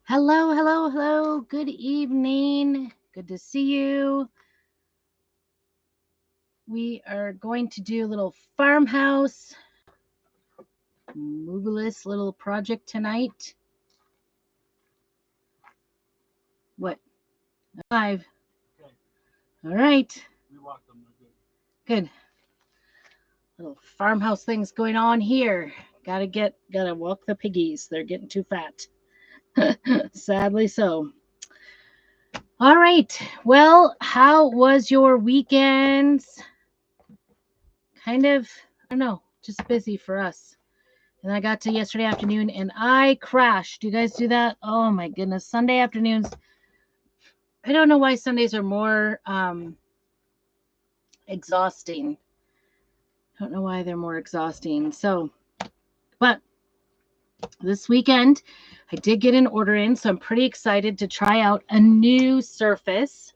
Hello, hello, hello. Good evening. Good to see you. We are going to do a little farmhouse moveless little project tonight. What? Live. Okay. All right. We walked them. Good. Little farmhouse things going on here. Gotta walk the piggies. They're getting too fat. Sadly so. All right. Well, how was your weekends? Kind of, I don't know, just busy for us. And I got to yesterday afternoon and I crashed. Do you guys do that? Oh my goodness. Sunday afternoons. I don't know why Sundays are more exhausting. I don't know why they're more exhausting. So, but this weekend I did get an order in. So I'm pretty excited to try out a new surface.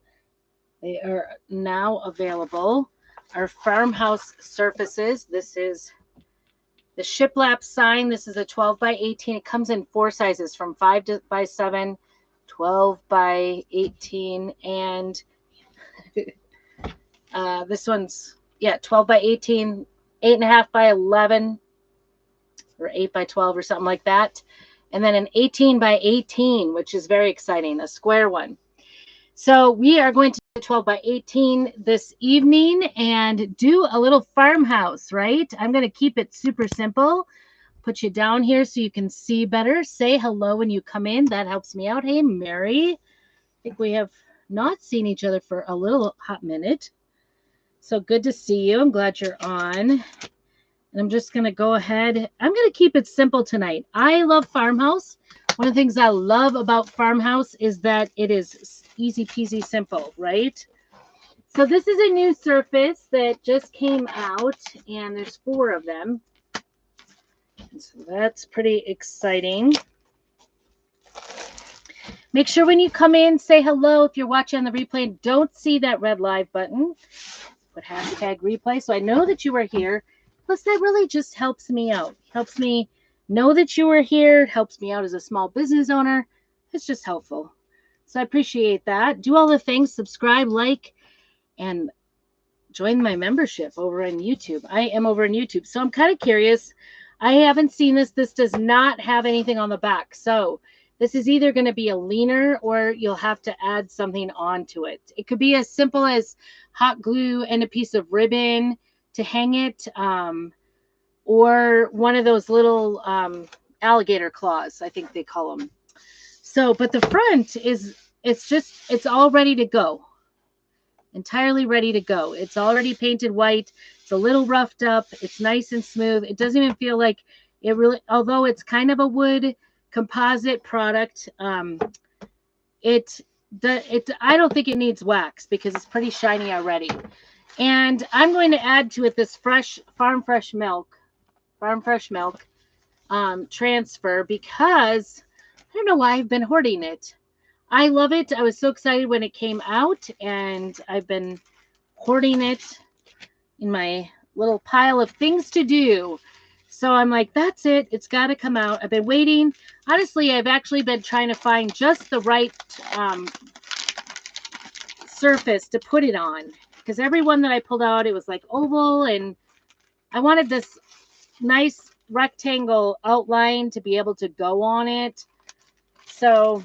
They are now available. Our farmhouse surfaces. This is the shiplap sign. This is a 12 by 18. It comes in four sizes from 5 by 7, 12 by 18, and this one's, 12 by 18, 8.5 by 11, or 8 by 12 or something like that. And then an 18 by 18, which is very exciting, a square one. So we are going to do 12 by 18 this evening and do a little farmhouse, right? I'm going to keep it super simple. Put you down here so you can see better. Say hello when you come in. That helps me out. Hey, Mary. I think we have not seen each other for a little hot minute. So good to see you. I'm glad you're on. And I'm just going to go ahead. I'm going to keep it simple tonight. I love Farmhouse. One of the things I love about Farmhouse is that it is easy peasy simple, right? So this is a new surface that just came out, and there's 4 of them. So that's pretty exciting. Make sure when you come in, say hello. If you're watching on the replay, don't see that red live button. Put hashtag replay so I know that you are here. Plus, that really just helps me out. Helps me know that you are here. Helps me out as a small business owner. It's just helpful. So I appreciate that. Do all the things. Subscribe, like, and join my membership over on YouTube. I am over on YouTube. So I'm kind of curious. I haven't seen this. This does not have anything on the back. So this is either going to be a leaner or you'll have to add something onto it. It could be as simple as hot glue and a piece of ribbon to hang it, or one of those little alligator claws, I think they call them. So, but the front is, it's all ready to go. Entirely ready to go. It's already painted white. It's a little roughed up. It's nice and smooth. It doesn't even feel like it really, although it's kind of a wood composite product, I don't think it needs wax because it's pretty shiny already. And I'm going to add to it this farm fresh milk transfer, because I don't know why I've been hoarding it. I love it. I was so excited when it came out, and I've been hoarding it in my little pile of things to do. So I'm like, that's it. It's got to come out. I've been waiting. Honestly, I've actually been trying to find just the right surface to put it on, because every one that I pulled out, it was like oval, and I wanted this nice rectangle outline to be able to go on it. So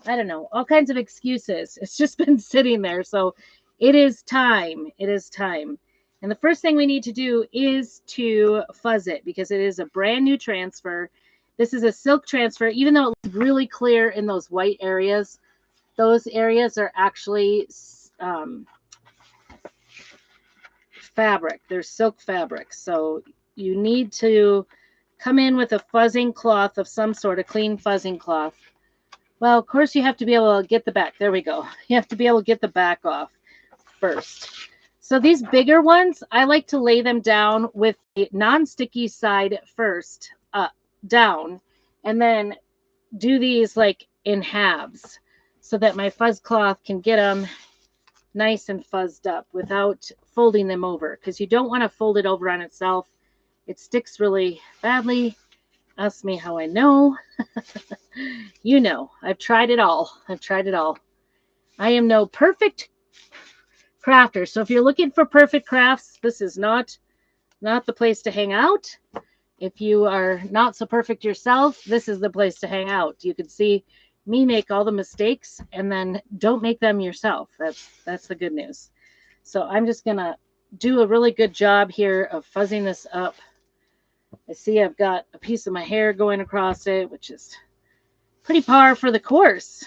I don't know, all kinds of excuses. It's just been sitting there. So it is time. It is time. And the first thing we need to do is to fuzz it, because it is a brand new transfer. This is a silk transfer. Even though it looks really clear in those white areas, those areas are actually fabric. They're silk fabric. So you need to come in with a fuzzing cloth of some sort, a clean fuzzing cloth. Well, of course, you have to be able to get the back. There we go. You have to be able to get the back off first. So these bigger ones, I like to lay them down with a non-sticky side first, down, and then do these like in halves so that my fuzz cloth can get them nice and fuzzed up without folding them over, because you don't want to fold it over on itself. It sticks really badly, Ask me how I know. You know, I've tried it all. I've tried it all. I am no perfect crafter. So if you're looking for perfect crafts, this is not the place to hang out. If you are not so perfect yourself, this is the place to hang out. You can see me make all the mistakes and then don't make them yourself. That's the good news. So I'm just going to do a really good job here of fuzzing this up. I see I've got a piece of my hair going across it, which is pretty par for the course.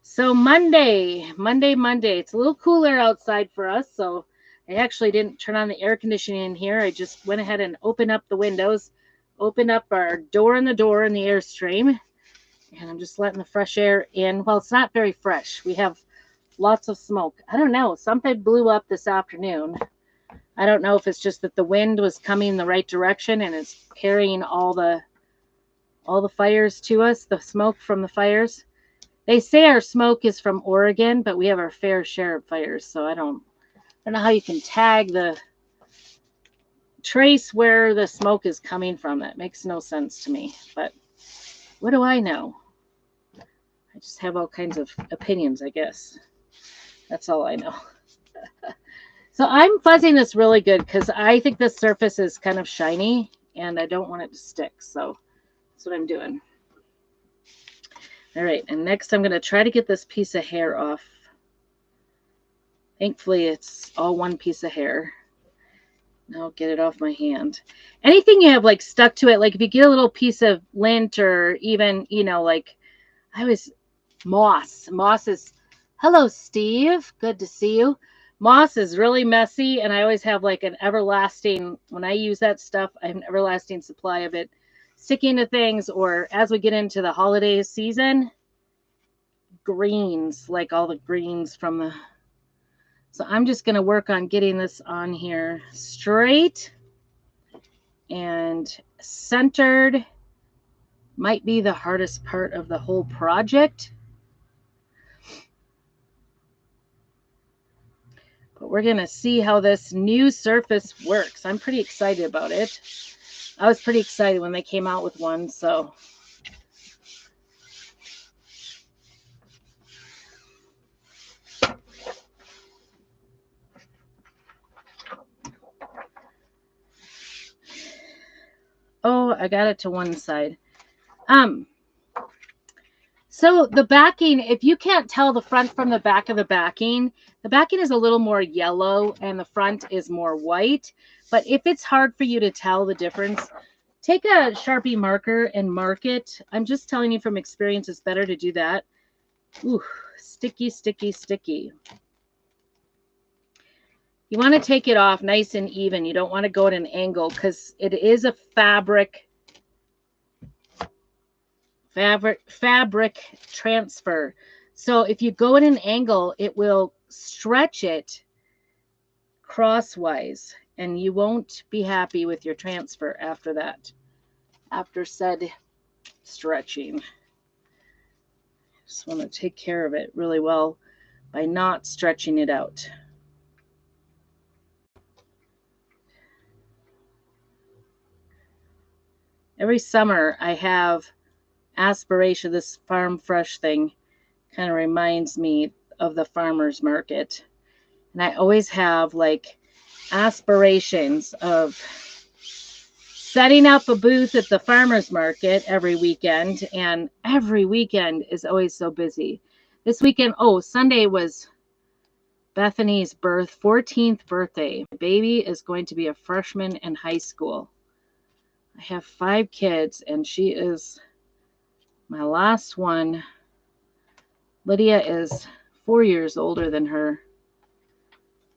So Monday. It's a little cooler outside for us, so I actually didn't turn on the air conditioning in here. I just went ahead and opened up the windows, opened up our door in the airstream, and I'm just letting the fresh air in. Well, it's not very fresh. We have lots of smoke. I don't know. Something blew up this afternoon. I don't know if it's just that the wind was coming in the right direction and it's carrying all the fires to us, the smoke from the fires. They say our smoke is from Oregon, but we have our fair share of fires, so I don't know how you can trace where the smoke is coming from. That makes no sense to me, but what do I know? I just have all kinds of opinions, I guess. That's all I know. So I'm fuzzing this really good because I think this surface is kind of shiny and I don't want it to stick, so that's what I'm doing. All right, and next I'm going to try to get this piece of hair off. Thankfully, it's all one piece of hair. Now I'll get it off my hand. Anything you have like stuck to it, like if you get a little piece of lint or even, like moss. Moss is, hello, Steve. Good to see you. Moss is really messy, and I always have like an everlasting, when I use that stuff, I have an everlasting supply of it sticking to things, or as we get into the holiday season, greens, like all the greens from the... So I'm just going to work on getting this on here straight and centered. Might be the hardest part of the whole project. But we're going to see how this new surface works. I'm pretty excited about it. I was pretty excited when they came out with one, so... Oh, I got it to one side. So the backing, if you can't tell the front from the back of the backing is a little more yellow and the front is more white. But if it's hard for you to tell the difference, take a Sharpie marker and mark it. I'm just telling you from experience, it's better to do that. Ooh, sticky, sticky, sticky. You want to take it off nice and even. You don't want to go at an angle because it is a fabric transfer. So if you go at an angle, it will stretch it crosswise and you won't be happy with your transfer after that, after said stretching. Just want to take care of it really well by not stretching it out. Every summer I have aspiration. This Farm Fresh thing kind of reminds me of the farmer's market. And I always have like aspirations of setting up a booth at the farmer's market every weekend. And every weekend is always so busy. This weekend, Sunday was Bethany's 14th birthday. My baby is going to be a freshman in high school. I have 5 kids and she is my last one. Lydia is 4 years older than her,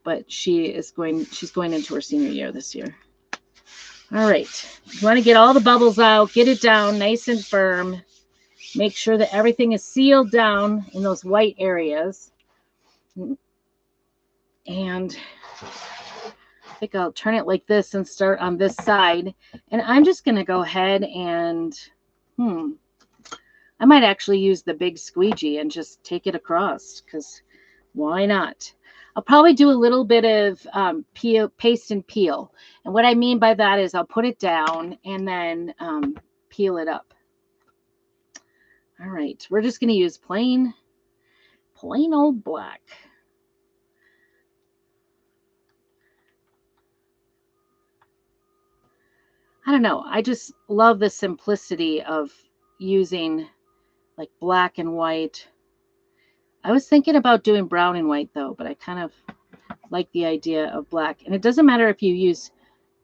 but she's going into her senior year this year. All right. You want to get all the bubbles out, get it down nice and firm. Make sure that everything is sealed down in those white areas. And I think I'll turn it like this and start on this side. And I'm just going to go ahead and, I might actually use the big squeegee and just take it across because why not? I'll probably do a little bit of peel, paste and peel. And what I mean by that is I'll put it down and then peel it up. All right, we're just going to use plain old black. I don't know. I just love the simplicity of using like black and white. I was thinking about doing brown and white though, but I kind of like the idea of black. And it doesn't matter if you use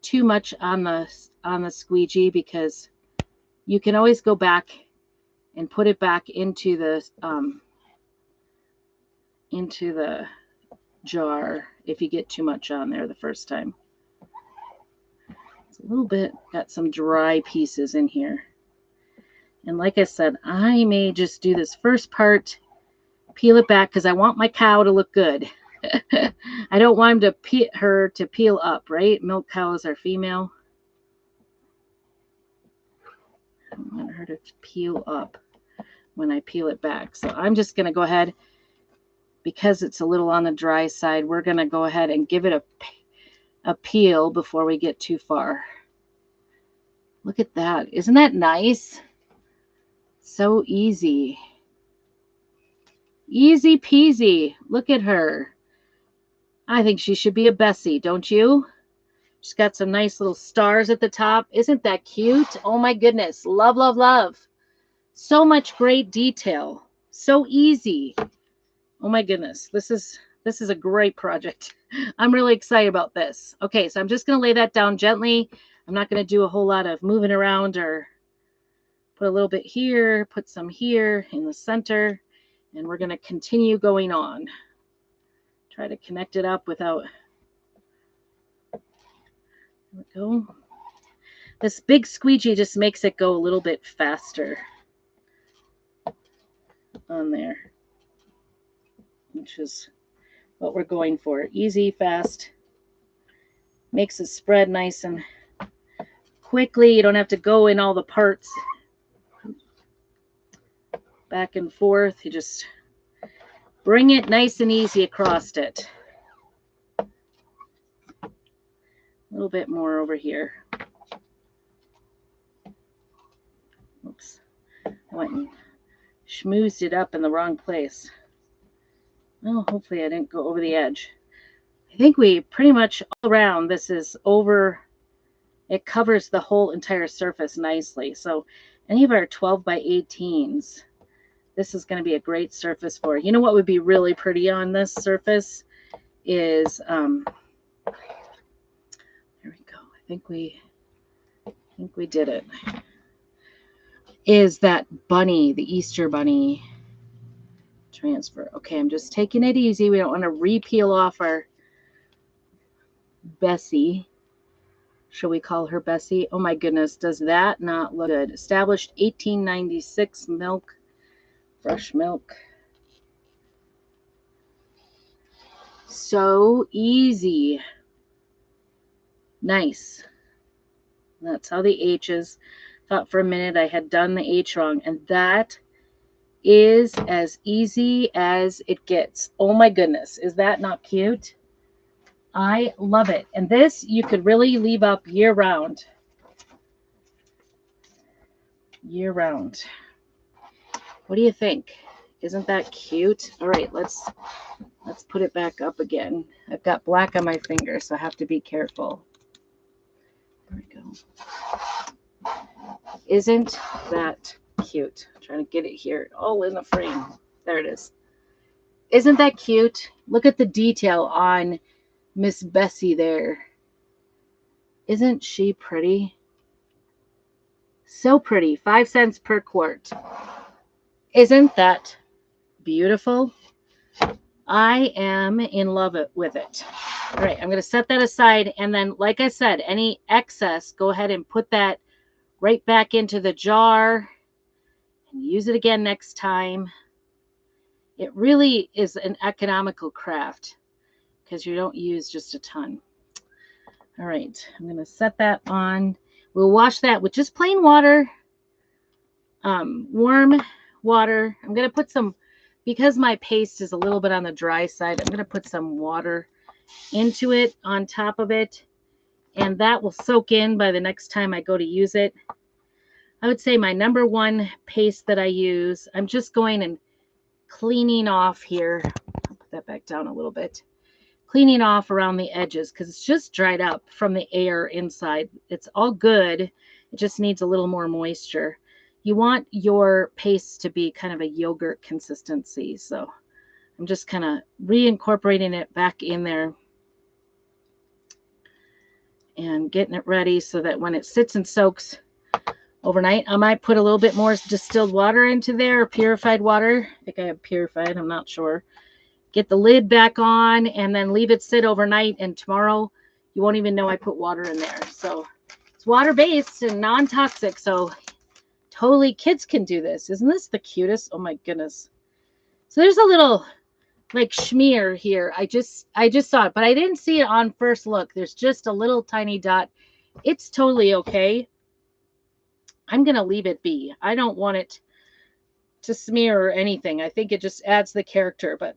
too much on the squeegee, because you can always go back and put it back into the jar if you get too much on there the first time. It's a little bit, got some dry pieces in here. And like I said, I may just do this first part, peel it back, because I want my cow to look good. I don't want her to peel up, right? Milk cows are female. I don't want her to peel up when I peel it back. So I'm just going to go ahead, because it's a little on the dry side, we're going to go ahead and give it a peel before we get too far. Look at that. Isn't that nice? So easy. Easy peasy. Look at her. I think she should be a Bessie, don't you? She's got some nice little stars at the top. Isn't that cute? Oh my goodness. Love, love, love. So much great detail. So easy. Oh my goodness. This is a great project. I'm really excited about this. Okay, so I'm just going to lay that down gently. I'm not going to do a whole lot of moving around, or put a little bit here, put some here in the center, and we're going to continue going on. Try to connect it up without, there we go. This big squeegee just makes it go a little bit faster on there, which is what we're going for. Easy, fast, makes it spread nice and quickly. You don't have to go in all the parts back and forth. You just bring it nice and easy across it. A little bit more over here. Oops. I went and schmoozed it up in the wrong place. Well, hopefully I didn't go over the edge. I think we pretty much all around, this is over, it covers the whole entire surface nicely. So any of our 12 by 18s, this is going to be a great surface for. You know what would be really pretty on this surface is, there we go. I think we did it. Is that bunny, the Easter bunny transfer. Okay, I'm just taking it easy. We don't want to re-peel off our Bessie. Shall we call her Bessie? Oh my goodness, does that not look good? Established 1896 milk, fresh milk. So easy. Nice. That's how the H is. Thought for a minute I had done the H wrong, and that is as easy as it gets. Oh my goodness, is that not cute? I love it. And this you could really leave up year round. Year round. What do you think? Isn't that cute? All right, let's put it back up again. I've got black on my finger, so I have to be careful. There we go. Isn't that cute? I'm trying to get it here, all in the frame. There it is. Isn't that cute? Look at the detail on Miss Bessie there. Isn't she pretty? So pretty. 5 cents per quart. Isn't that beautiful? I am in love with it. All right, I'm going to set that aside. And then, like I said, any excess, go ahead and put that right back into the jar and use it again next time. It really is an economical craft because you don't use just a ton. All right, I'm going to set that on. We'll wash that with just plain water, warm water. I'm going to put some, because my paste is a little bit on the dry side, I'm going to put some water into it on top of it, and that will soak in by the next time I go to use it. I would say my number one paste that I use, I'm just going and cleaning off here. I'll put that back down a little bit. Cleaning off around the edges because it's just dried up from the air inside. It's all good. It just needs a little more moisture. You want your paste to be kind of a yogurt consistency. So I'm just kind of reincorporating it back in there and getting it ready so that when it sits and soaks overnight, I might put a little bit more distilled water into there, or purified water. I think I have purified, I'm not sure. Get the lid back on and then leave it sit overnight, and tomorrow you won't even know I put water in there. So it's water-based and non-toxic, so totally kids can do this. Isn't this the cutest? Oh my goodness. So there's a little like schmear here. I just saw it, but I didn't see it on first look. There's just a little tiny dot. It's totally okay. I'm going to leave it be. I don't want it to smear or anything. I think it just adds the character, but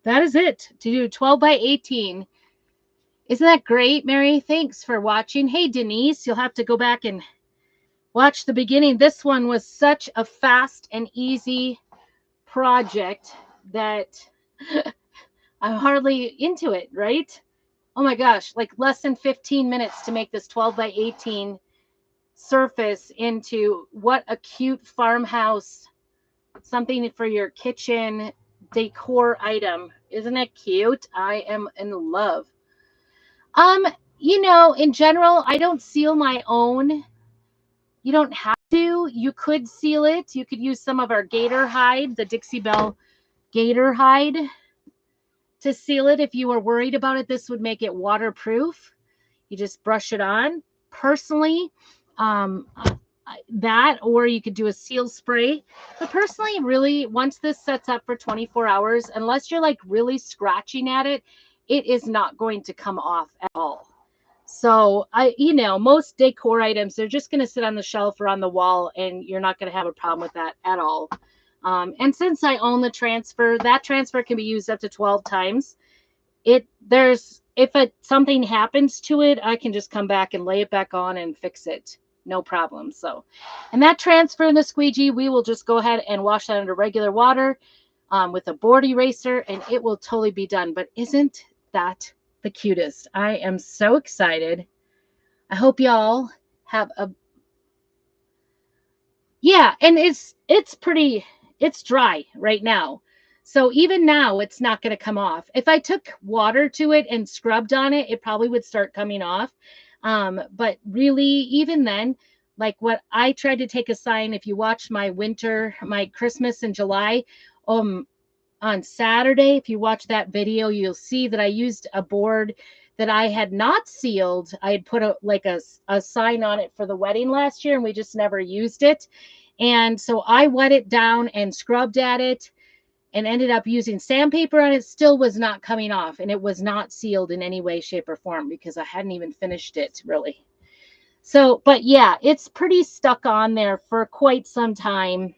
that is it to do 12 by 18. Isn't that great, Mary? Thanks for watching. Hey, Denise, you'll have to go back and watch the beginning. This one was such a fast and easy project that I'm hardly into it, right? Oh my gosh, like less than 15 minutes to make this 12 by 18 surface into what a cute farmhouse, something for your kitchen decor item. Isn't it cute? I am in love. You know, in general, I don't seal my own. You don't have to. You could seal it. You could use some of our gator hide, the Dixie Belle gator hide, to seal it if you were worried about it. This would make it waterproof. You just brush it on. Personally, that, or you could do a seal spray. But personally, really, once this sets up for 24 hours, unless you're like really scratching at it, it is not going to come off at all. So you know, most decor items, they're just going to sit on the shelf or on the wall, and you're not going to have a problem with that at all. And since I own the transfer, that transfer can be used up to 12 times. If something happens to it, I can just come back and lay it back on and fix it. No problem. So, and that transfer and the squeegee, we will just go ahead and wash that under regular water with a board eraser, and it will totally be done. But isn't that the cutest? I am so excited. I hope y'all have a, yeah, and it's dry right now. So even now, it's not going to come off. If I took water to it and scrubbed on it, it probably would start coming off. But really, even then, like what I tried to take a sign, if you watch my Christmas in July, on Saturday, if you watch that video, you'll see that I used a board that I had not sealed. I had put a sign on it for the wedding last year, and we just never used it. And so I wet it down and scrubbed at it and ended up using sandpaper on it. Still was not coming off, and it was not sealed in any way, shape, or form because I hadn't even finished it really. So, but yeah, it's pretty stuck on there for quite some time.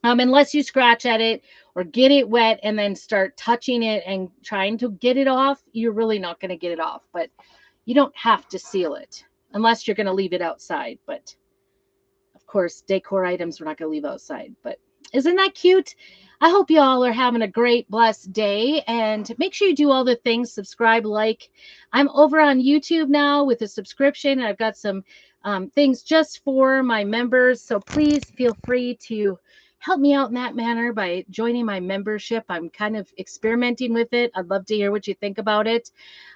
Unless you scratch at it or get it wet and then start touching it and trying to get it off, you're really not going to get it off. But you don't have to seal it unless you're going to leave it outside. But of course, decor items we're not going to leave outside. But isn't that cute? I hope you all are having a great, blessed day. And make sure you do all the things, subscribe, like. I'm over on YouTube now with a subscription. I've got some things just for my members. So please feel free to help me out in that manner by joining my membership. I'm kind of experimenting with it. I'd love to hear what you think about it.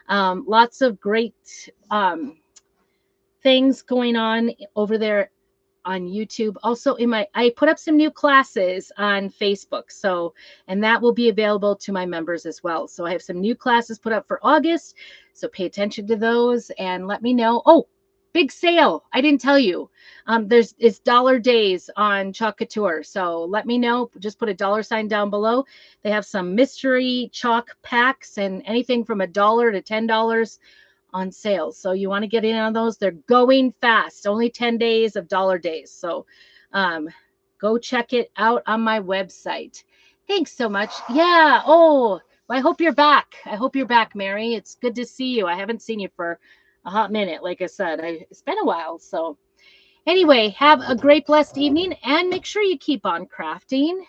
Lots of great things going on over there on YouTube. Also I put up some new classes on Facebook. So, and that will be available to my members as well. So I have some new classes put up for August. So pay attention to those and let me know. Oh, big sale. I didn't tell you. It's dollar days on Chalk Couture. So let me know. Just put a $sign down below. They have some mystery chalk packs and anything from $1 to $10 on sale. So you want to get in on those. They're going fast. Only 10 days of dollar days. So go check it out on my website. Thanks so much. Yeah. Oh, I hope you're back. I hope you're back, Mary. It's good to see you. I haven't seen you for a hot minute. Like I said, it's been a while. So, anyway, have a great, blessed evening and make sure you keep on crafting.